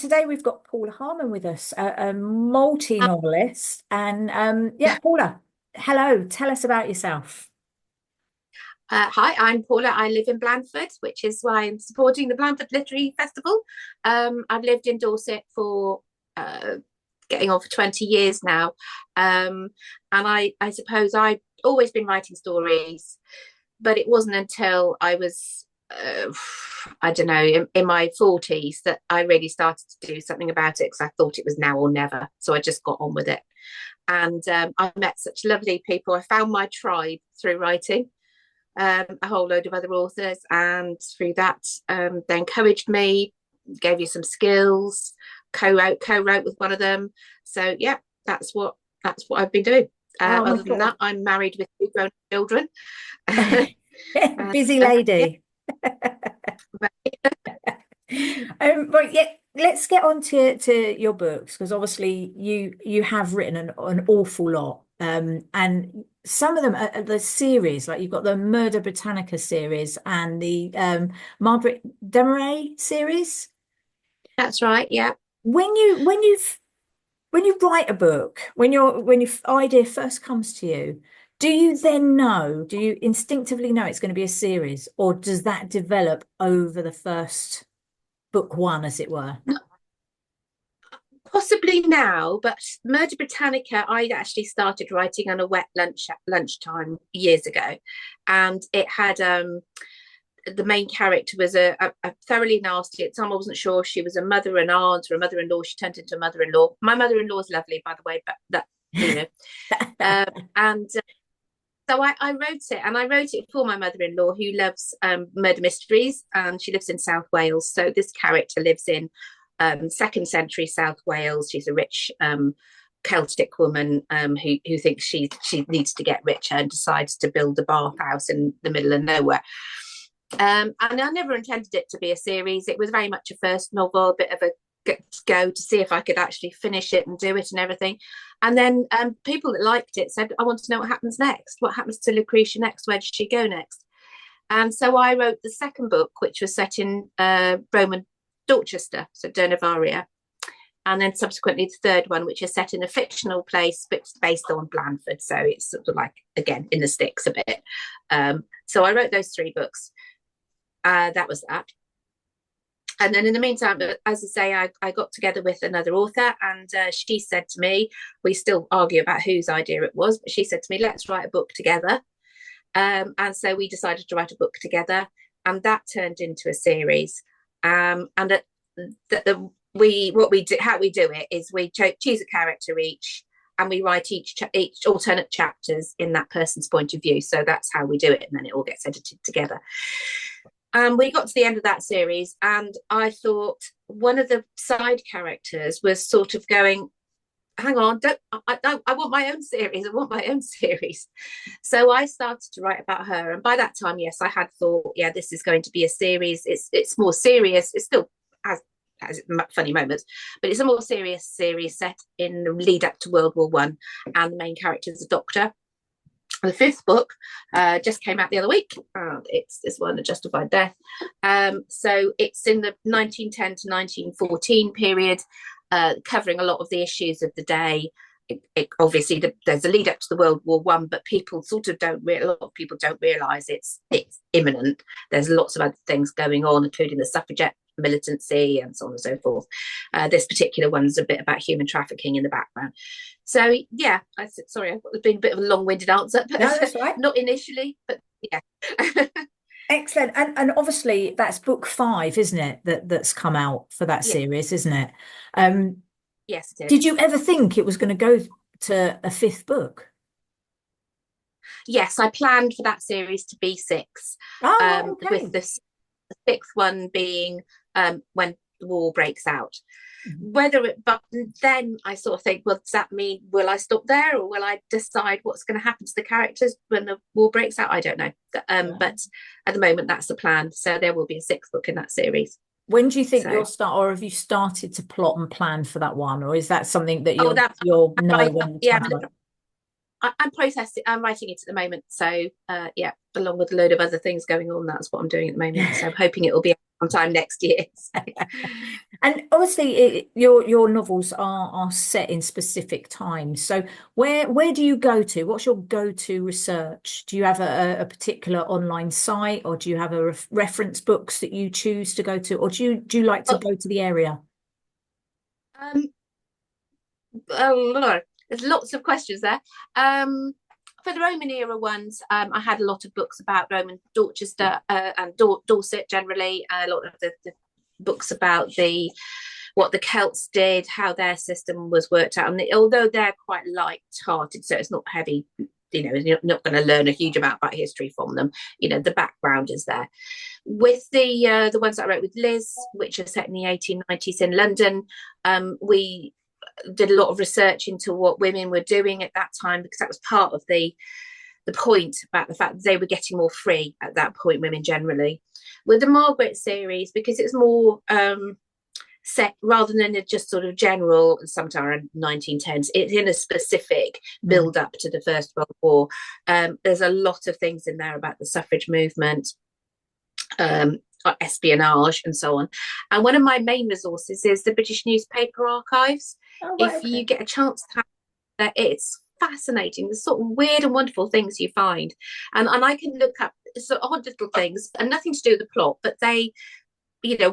today we've got Paula Harmon with us, a multi-novelist. And yeah, Paula, hello. Tell us about yourself. Hi, I'm Paula. I live in Blandford, which is why I'm supporting the Blandford Literary Festival. I've lived in Dorset for getting on for 20 years now. And I suppose I've always been writing stories, but it wasn't until I was, I don't know, in my 40s that I really started to do something about it because I thought it was now or never. So I just got on with it. And I met such lovely people. I found my tribe through writing, a whole load of other authors, and through that they encouraged me, gave you some skills, co-wrote with one of them. So yeah, that's what I've been doing. Oh my Other than God. that, I'm married with two grown children. Busy Yeah. lady. But yeah, let's get on to your books because obviously you have written an awful lot. And some of them are the series, like you've got the Murder Britannica series and the Margaret Demeray series. That's right, yeah. When you write a book, when your idea first comes to you, do you then know, do you instinctively know it's going to be a series, or does that develop over the first book one, as it were? Possibly now, but Murder Britannica, I actually started writing on a wet lunchtime years ago, and it had the main character was a thoroughly nasty. At the time, I wasn't sure if she was a mother, an aunt, or a mother-in-law. She turned into a mother-in-law. My mother-in-law is lovely, by the way, but that you know, and so I wrote it, and I wrote it for my mother-in-law who loves murder mysteries, and she lives in South Wales. So this character lives in second century South Wales. She's a rich Celtic woman who thinks she needs to get richer and decides to build a bathhouse in the middle of nowhere. And I never intended it to be a series. It was very much a first novel, a bit of a go to see if I could actually finish it and do it and everything. And then people that liked it said, I want to know what happens next. What happens to Lucretia next? Where does she go next? And so I wrote the second book, which was set in Roman Dorchester, so Denevaria. And then subsequently the third one, which is set in a fictional place, but based on Blandford. So it's sort of like, again, in the sticks a bit. So I wrote those three books. That was that. And then in the meantime, as I say, I got together with another author, and she said to me, we still argue about whose idea it was, but she said to me, let's write a book together. And so we decided to write a book together, and that turned into a series. And how we do it is we choose a character each, and we write each alternate chapters in that person's point of view. So that's how we do it, and then it all gets edited together. We got to the end of that series, and I thought one of the side characters was sort of going, hang on, I want my own series. I want my own series. So I started to write about her. And by that time, yes, I had thought, yeah, this is going to be a series. It's more serious. It still has funny moments, but it's a more serious series set in the lead up to World War One, and the main character is a doctor. The fifth book just came out the other week. It's this one, A Justified Death. So it's in the 1910 to 1914 period, covering a lot of the issues of the day. Obviously, there's a lead up to the World War One, but people sort of a lot of people don't realise it's imminent. There's lots of other things going on, including the suffragette militancy and so on and so forth. This particular one's a bit about human trafficking in the background. So yeah, sorry, I've been a bit of a long-winded answer, but No, that's right. not initially, but yeah. Excellent. And obviously that's book five, isn't it? That's come out for that Yeah, series, isn't it? Um, yes, it did is. you ever think it was going to go to a fifth book? Yes, I planned for that series to be six, Oh, with okay. the sixth one being when the war breaks out. Mhm. But then I sort of think, well, does that mean will I stop there, or will I decide what's going to happen to the characters when the war breaks out? I don't know. Yeah. But at the moment, that's the plan. So there will be a sixth book in that series. When do you think So, you'll start, or have you started to plot and plan for that one, or is that something that oh, you'll know right. when the Yeah, time's right? I'm processing. I'm writing it at the moment. So yeah, along with a load of other things going on, that's what I'm doing at the moment. So I'm hoping it will be sometime next year. So. And obviously, your novels are set in specific times. So where do you go to? What's your go-to research? Do you have a particular online site, or do you have a reference books that you choose to go to, or do you like to Oh, go to the area? um, oh Lord, there's lots of questions there. For the Roman era ones, I had a lot of books about Roman Dorchester and Dorset generally. A lot of the books about what the Celts did, how their system was worked out. And although they're quite light-hearted, so it's not heavy, you're not going to learn a huge amount about history from them. The background is there. With the ones that I wrote with Liz, which are set in the 1890s in London, we did a lot of research into what women were doing at that time, because that was part of the point about the fact that they were getting more free at that point, women generally. With the Margaret series, because it's more set rather than a just sort of general sometime around 1910s, it's in a specific build up to the First World War. There's a lot of things in there about the suffrage movement, espionage and so on. And one of my main resources is the British Newspaper Archives. Oh, right, If okay. you get a chance to have that, it's fascinating, the sort of weird and wonderful things you find. And I can look up sort of odd little things and nothing to do with the plot, but they,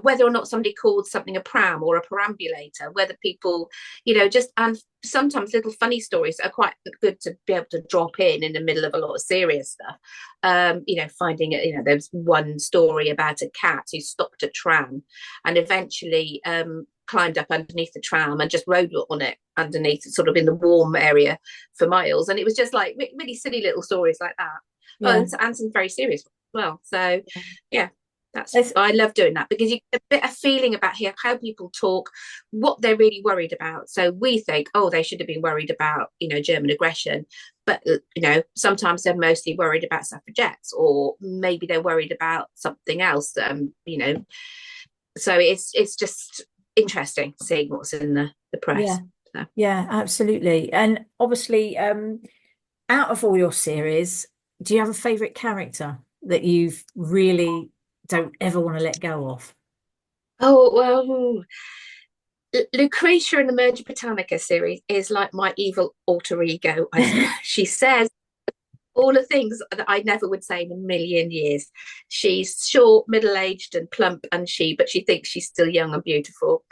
whether or not somebody called something a pram or a perambulator, whether people, just, and sometimes little funny stories are quite good to be able to drop in the middle of a lot of serious stuff. Finding it, there's one story about a cat who stopped a tram and eventually climbed up underneath the tram and just rode on it underneath, sort of in the warm area for miles. And it was just like really silly little stories like that. Yeah. And some very serious ones as well. So, yeah. It's, I love doing that, because you get a bit of feeling about how people talk, what they're really worried about. So we think, oh, they should have been worried about, German aggression, but sometimes they're mostly worried about suffragettes, or maybe they're worried about something else. So it's just interesting seeing what's in the yeah, press. So. yeah, absolutely. And obviously, out of all your series, do you have a favorite character that you've really don't ever want to let go of? Oh well, Lucretia in the Merge Britannica series is like my evil alter ego. She says all the things that I never would say in a million years. She's short, middle-aged and plump, but she thinks she's still young and beautiful.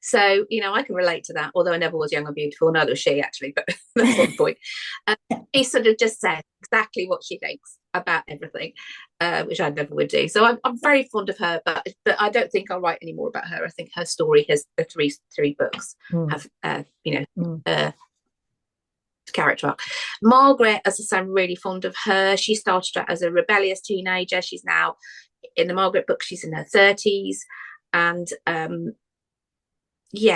So, I can relate to that, although I never was young and beautiful, neither was she actually, but that's one point. She sort of just says exactly what she thinks about everything, which I never would do. So I'm very fond of her, but I don't think I'll write any more about her. I think her story has the three books Mm. have, Mm. character arc. Margaret, as I say, I'm really fond of her. She started out as a rebellious teenager. She's now, in the Margaret book, she's in her 30s. And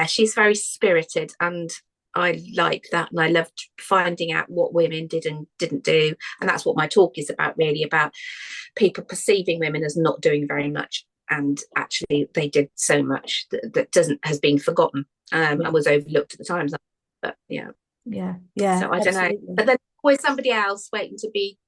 she's very spirited, and I like that. And I loved finding out what women did and didn't do. And that's what my talk is about, really, about people perceiving women as not doing very much. And actually, they did so much that has been forgotten and was overlooked at the times. But yeah. Yeah, So I don't know. absolutely. But then always somebody else waiting to be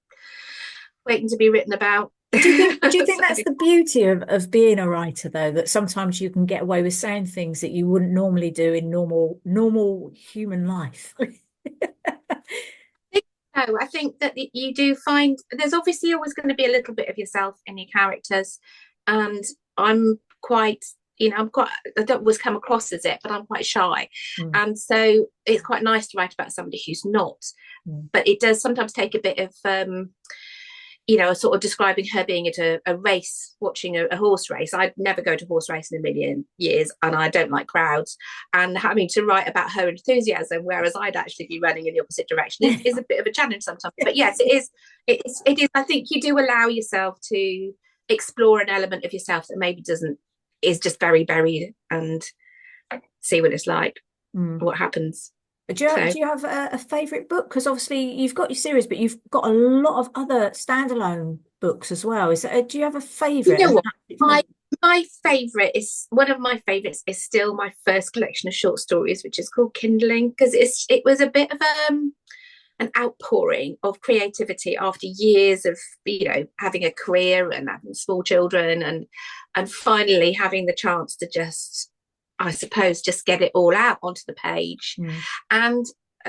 written about. Do you think So, that's the beauty of being a writer, though, that sometimes you can get away with saying things that you wouldn't normally do in normal human life? no, I think that you do find there's obviously always going to be a little bit of yourself in your characters, and I'm quite, I don't always come across as it, but I'm quite shy, Mm. and so it's quite nice to write about somebody who's not. Mm. But it does sometimes take a bit of sort of describing her being at a race, watching a horse race. I'd never go to a horse race in a million years, and I don't like crowds. And having to write about her enthusiasm, whereas I'd actually be running in the opposite direction, is a bit of a challenge sometimes. But yes, it is. It is. I think you do allow yourself to explore an element of yourself that maybe is just very buried, and see what it's like, Mm. what happens. Do you, So, do you have a favorite book? Because obviously you've got your series, but you've got a lot of other standalone books as well. Do you have a you favorite? know And what? My favorite is one of my favorites is still my first collection of short stories, which is called Kindling, because it was a bit of an outpouring of creativity after years of, having a career and having small children, and finally having the chance to just, I suppose, just get it all out onto the page. And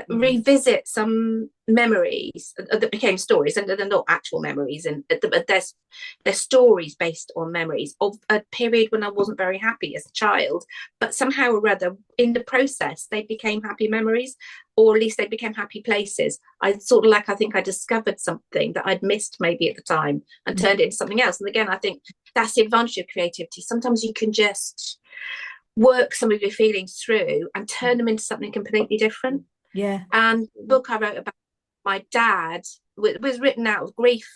revisit some memories that became stories, and they're not actual memories, and they're stories based on memories of a period when I wasn't very happy as a child, but somehow or other in the process they became happy memories, or at least they became happy places. I think I discovered something that I'd missed maybe at the time and turned it into something else. And again, I think that's the advantage of creativity. Sometimes you can just work some of your feelings through and turn them into something completely different. Yeah. And the book I wrote about my dad was written out of grief,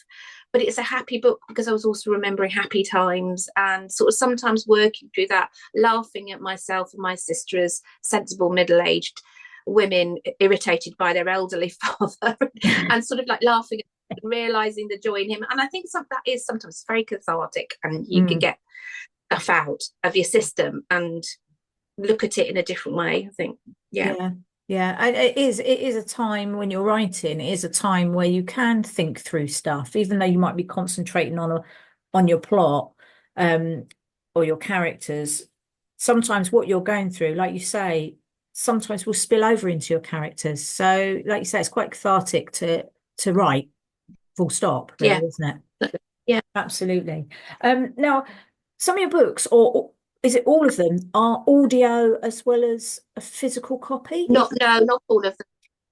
but it's a happy book because I was also remembering happy times and sort of sometimes working through that, laughing at myself and my sister as sensible middle-aged women irritated by their elderly father and sort of like laughing and realizing the joy in him. And I think that is sometimes very cathartic, and you can get stuff out of your system and look at it in a different way, I think. Yeah, it is a time when you're writing, it is a time where you can think through stuff, even though you might be concentrating on your plot, or your characters. Sometimes what you're going through, like you say, sometimes will spill over into your characters. So, like you say, it's quite cathartic to write, full stop, really, isn't it? Yeah, absolutely. Now, some of your books, or is it all of them, are audio as well as a physical copy? No, not all of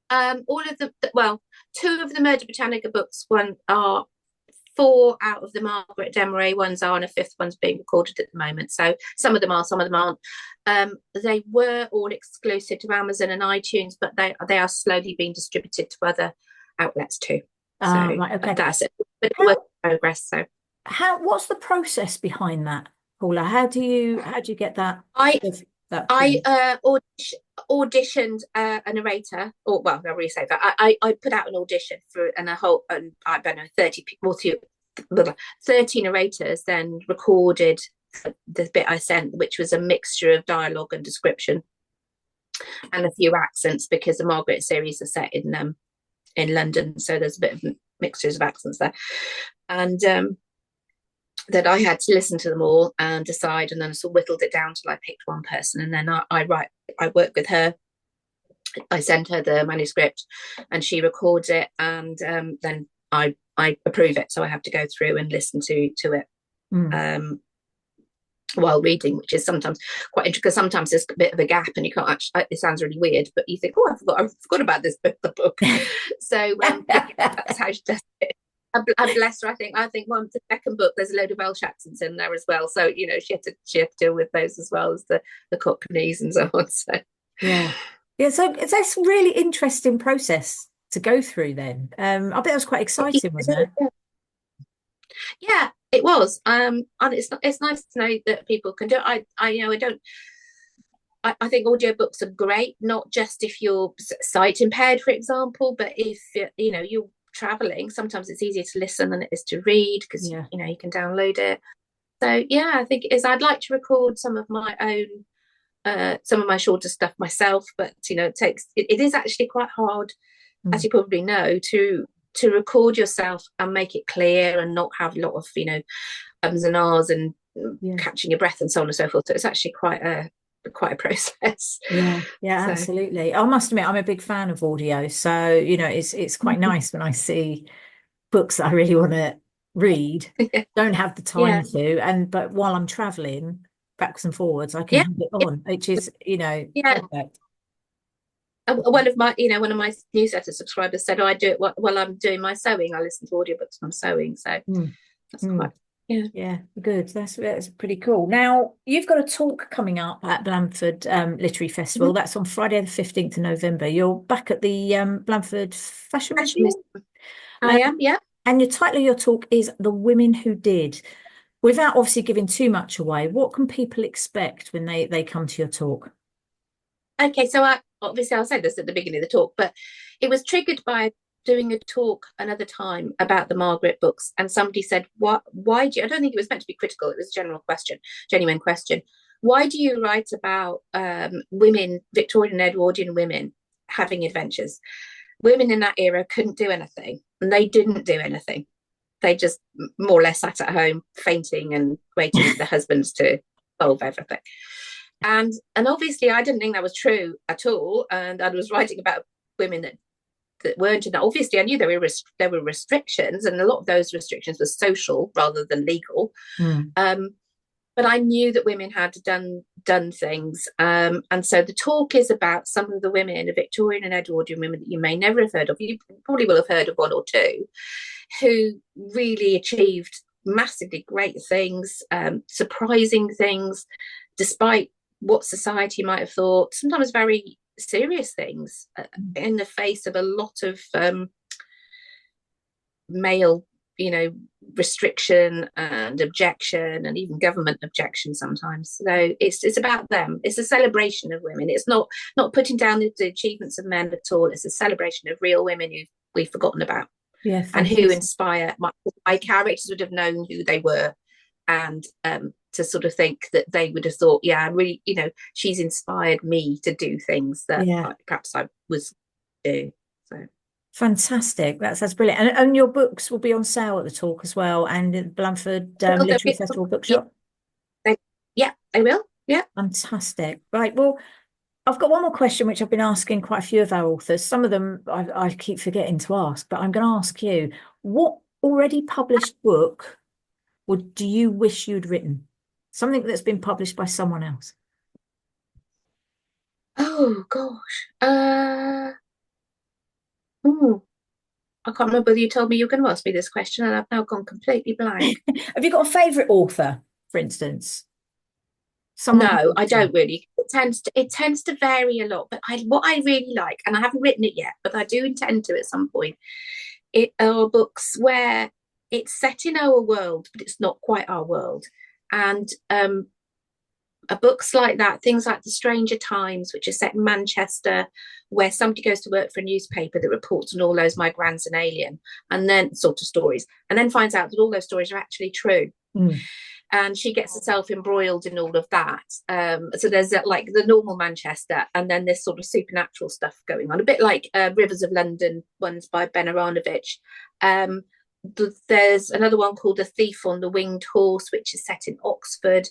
them. All of the, well, two of the Murder Britannica books, one are 4 out of the Margaret Demeray ones are, and a 5th one's being recorded at the moment. So some of them are, some of them aren't. They were all exclusive to Amazon and iTunes, but they are slowly being distributed to other outlets too. So right, okay. That's it. But work in progress. So what's the process behind that, Paula? How do you get that? I auditioned a narrator, or well, I really say that I put out an audition for and I don't know 30 narrators then recorded the bit I sent, which was a mixture of dialogue and description and a few accents, because the Margaret series are set in London, so there's a bit of mixtures of accents there, and that I had to listen to them all and decide, and then sort of whittled it down till I picked one person, and then I work with her. I send her the manuscript and she records it, and then I approve it, so I have to go through and listen to it while reading, which is sometimes quite interesting, because sometimes there's a bit of a gap and you can't actually, it sounds really weird, but you think, I forgot about this bit of the book. So that's how she does it. I bless her. I think the second book there's a load of Welsh accents in there as well, so she had to deal with those as well as the Cockneys and so on. So so that's a really interesting process to go through then. I bet it was quite exciting, wasn't it? Yeah, it was. And it's nice to know that people can do it. I think audiobooks are great, not just if you're sight impaired, for example, but if you're traveling, sometimes it's easier to listen than it is to read, because you can download it. So I think I'd like to record some of my own some of my shorter stuff myself, but it is actually quite hard, as you probably know, to record yourself and make it clear and not have a lot of ums and ahs and catching your breath and so on and so forth. So it's actually quite a process. So, absolutely. I must admit, I'm a big fan of audio, so it's quite nice when I see books that I really want to read, don't have the time to, but while I'm traveling backwards and forwards, I can have it on, which is perfect. One of my newsletter subscribers said, I do it while I'm doing my sewing. I listen to audiobooks when I'm sewing, so that's quite good. That's pretty cool. Now, you've got a talk coming up at Blandford Literary Festival. That's on Friday the 15th of November. You're back at the Blandford Fashion Museum. I am, and your title of your talk is The Women Who Did. Without obviously giving too much away, what can people expect when they come to your talk? Okay, so I'll say this at the beginning of the talk, but it was triggered by doing a talk another time about the Margaret books, and somebody said, why do you, I don't think it was meant to be critical, it was a genuine question. Why do you write about women, Victorian and Edwardian women, having adventures? women in that era couldn't do anything, and they didn't do anything. They just more or less sat at home fainting and waiting for the husbands to solve everything. And obviously I didn't think that was true at all. And I was writing about women that weren't in that. Obviously I knew there were restrictions, and a lot of those restrictions were social rather than legal. But I knew that women had done things. And so the talk is about some of the women, the Victorian and Edwardian women that you may never have heard of. You probably will have heard of one or two, who really achieved massively great things, surprising things, despite what society might have thought, sometimes very serious things, in the face of a lot of male, restriction and objection, and even government objection sometimes. So it's about them. It's a celebration of women. It's not putting down the achievements of men at all. It's a celebration of real women who we've forgotten about. Yeah, and who inspire my characters would have known who they were, and to sort of think that they would have thought, yeah, really, she's inspired me to do things that perhaps I was do. So fantastic. That's brilliant. And your books will be on sale at the talk as well, and at Blandford Literary Festival Bookshop. Yeah, they will. Yeah, fantastic. Right, well, I've got one more question, which I've been asking quite a few of our authors. Some of them I keep forgetting to ask, but I'm going to ask you, what already published book do you wish you'd written? Something that's been published by someone else. Oh, gosh. I can't remember whether you told me you were going to ask me this question, and I've now gone completely blank. Have you got a favourite author, for instance? No, I don't really. It tends to vary a lot. But what I really like, and I haven't written it yet, but I do intend to at some point, it are books where it's set in our world, but it's not quite our world. And books like that, things like The Stranger Times, which are set in Manchester, where somebody goes to work for a newspaper that reports on all those migrants and alien, and then sort of stories, and then finds out that all those stories are actually true. And she gets herself embroiled in all of that. So there's like the normal Manchester, and then this sort of supernatural stuff going on, a bit like Rivers of London ones by Ben Aranovich. There's another one called A Thief on the Winged Horse, which is set in Oxford,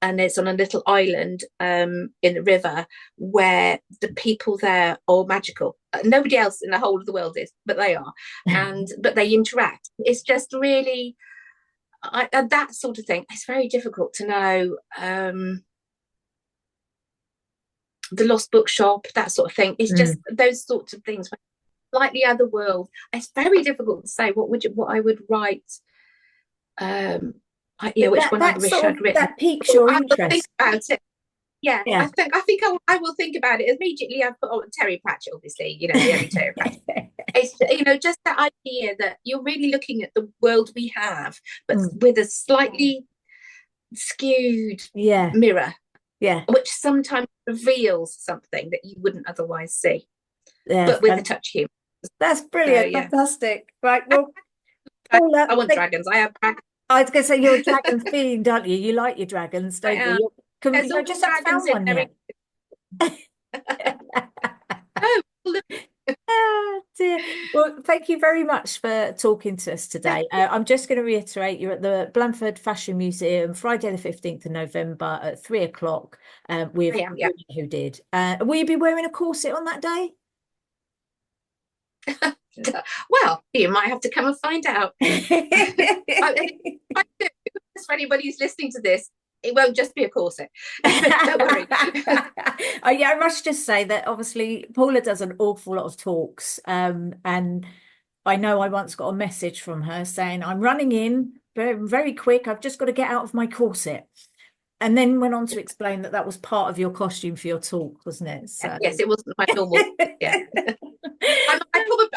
and it's on a little island in the river, where the people there are magical. Nobody else in the whole of the world is, but they are. But they interact. It's just really... that sort of thing. It's very difficult to know. The Lost Bookshop, that sort of thing. It's just those sorts of things. Slightly other world. It's very difficult to say what I would write. Which one I wish I'd written. That piques your interest. I think about it. Yeah. I think I will think about it immediately. I put on Terry Pratchett, obviously. The only Terry Pratchett. It's just that idea that you're really looking at the world we have, but with a slightly skewed mirror, which sometimes reveals something that you wouldn't otherwise see, but with a touch of humor. That's brilliant. So, fantastic. Right, well, Paula, I want dragons. I have dragons. I was going to say, you're a dragon fiend, aren't you? You like your dragons, don't you? I just haven't found one yet. Oh, dear. Well, thank you very much for talking to us today. I'm just going to reiterate, you're at the Blandford Fashion Museum, Friday the 15th of November at 3 o'clock with Who Did. Will you be wearing a corset on that day? Well, you might have to come and find out. For anybody who's listening to this, it won't just be a corset. Don't worry. I must just say that obviously Paula does an awful lot of talks, and I know I once got a message from her saying, I'm running in very, very quick, I've just got to get out of my corset. And then went on to explain that was part of your costume for your talk, wasn't it? So... Yes, it wasn't my normal. Yeah.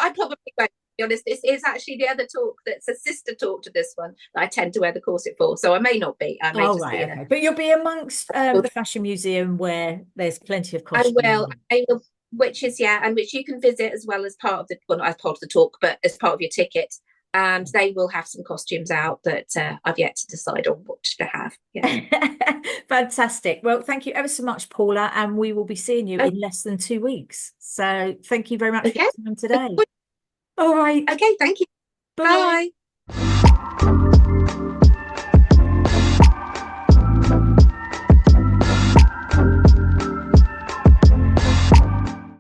I probably won't, to be honest. It's actually the other talk that's a sister talk to this one that I tend to wear the corset for. So I may not be. I may just be. Okay. But you'll be amongst the Fashion Museum where there's plenty of costumes. I will, which you can visit as well as part of the as part of the talk, but as part of your ticket. and they will have some costumes out that I've yet to decide on what to have. Yeah. Fantastic. Well, thank you ever so much, Paula, and we will be seeing you in less than 2 weeks. So thank you very much for Okay. your time today. All right. Okay. Thank you. Bye. Bye.